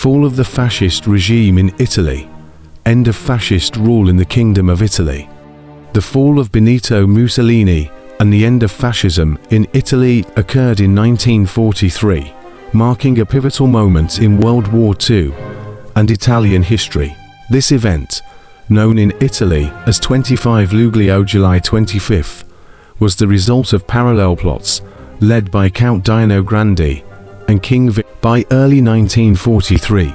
Fall of the fascist regime in Italy. End of fascist rule in the Kingdom of Italy. The fall of Benito Mussolini and the end of fascism in Italy occurred in 1943, marking a pivotal moment in World War II and Italian history. This event, known in Italy as 25 Luglio July 25th, was the result of parallel plots led by Count Dino Grandi and King Victor. By early 1943,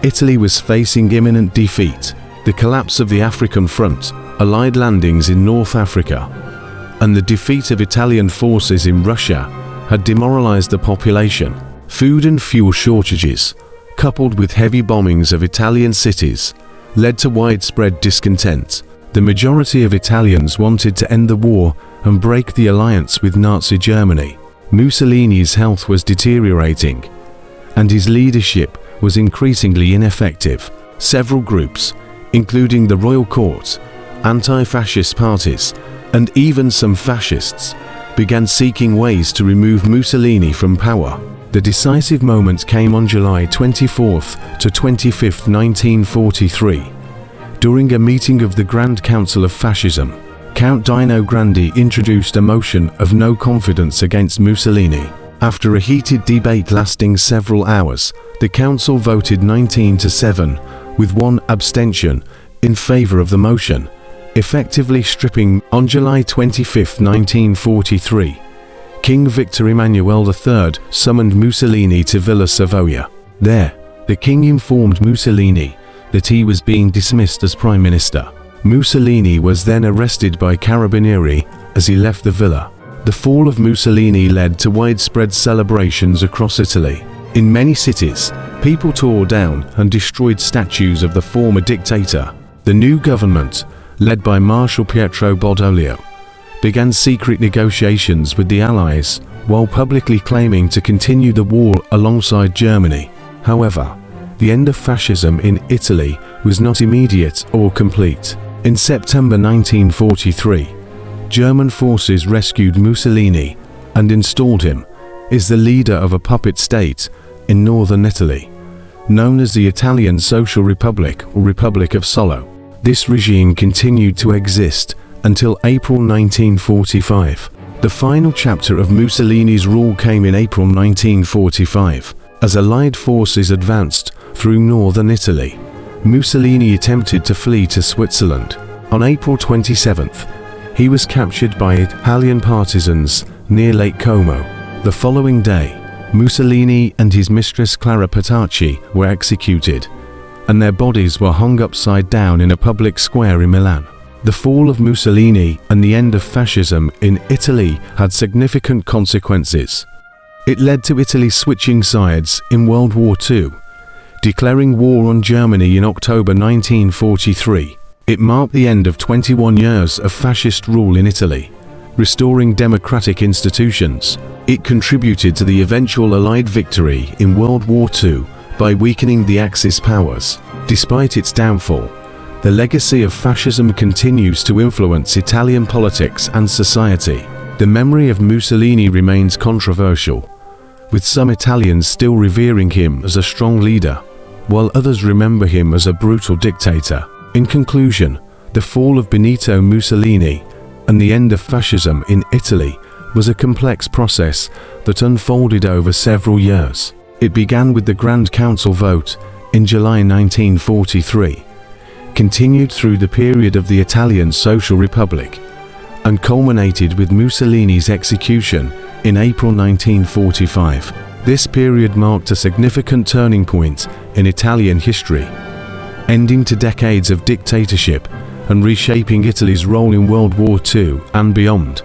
Italy was facing imminent defeat. The collapse of the African front, Allied landings in North Africa, and the defeat of Italian forces in Russia had demoralized the population. Food and fuel shortages, coupled with heavy bombings of Italian cities, led to widespread discontent. The majority of Italians wanted to end the war and break the alliance with Nazi Germany. Mussolini's health was deteriorating, and his leadership was increasingly ineffective. Several groups, including the royal court, anti-fascist parties, and even some fascists, began seeking ways to remove Mussolini from power. The decisive moment came on July 24th to 25th, 1943. During a meeting of the Grand Council of Fascism, Count Dino Grandi introduced a motion of no confidence against Mussolini. After a heated debate lasting several hours, the council voted 19-7, with one abstention, in favor of the motion, effectively stripping. On July 25, 1943, King Victor Emmanuel III summoned Mussolini to Villa Savoia. There, the king informed Mussolini that he was being dismissed as Prime Minister. Mussolini was then arrested by Carabinieri as he left the villa. The fall of Mussolini led to widespread celebrations across Italy. In many cities, people tore down and destroyed statues of the former dictator. The new government, led by Marshal Pietro Badoglio, began secret negotiations with the Allies while publicly claiming to continue the war alongside Germany. However, the end of fascism in Italy was not immediate or complete. In September 1943, German forces rescued Mussolini and installed him as the leader of a puppet state in northern Italy, known as the Italian Social Republic or Republic of Solo. This regime continued to exist until April 1945. The final chapter of Mussolini's rule came in April 1945. As Allied forces advanced through northern Italy, Mussolini attempted to flee to Switzerland. On April 27th, he was captured by Italian partisans near Lake Como. The following day, Mussolini and his mistress Clara Petacci were executed, and their bodies were hung upside down in a public square in Milan. The fall of Mussolini and the end of fascism in Italy had significant consequences. It led to Italy switching sides in World War II, declaring war on Germany in October 1943. It marked the end of 21 years of fascist rule in Italy, restoring democratic institutions. It contributed to the eventual Allied victory in World War II by weakening the Axis powers. Despite its downfall, the legacy of fascism continues to influence Italian politics and society. The memory of Mussolini remains controversial, with some Italians still revering him as a strong leader, while others remember him as a brutal dictator. In conclusion, the fall of Benito Mussolini and the end of fascism in Italy was a complex process that unfolded over several years. It began with the Grand Council vote in July 1943, continued through the period of the Italian Social Republic, and culminated with Mussolini's execution in April 1945. This period marked a significant turning point in Italian history, ending to decades of dictatorship and reshaping Italy's role in World War II and beyond.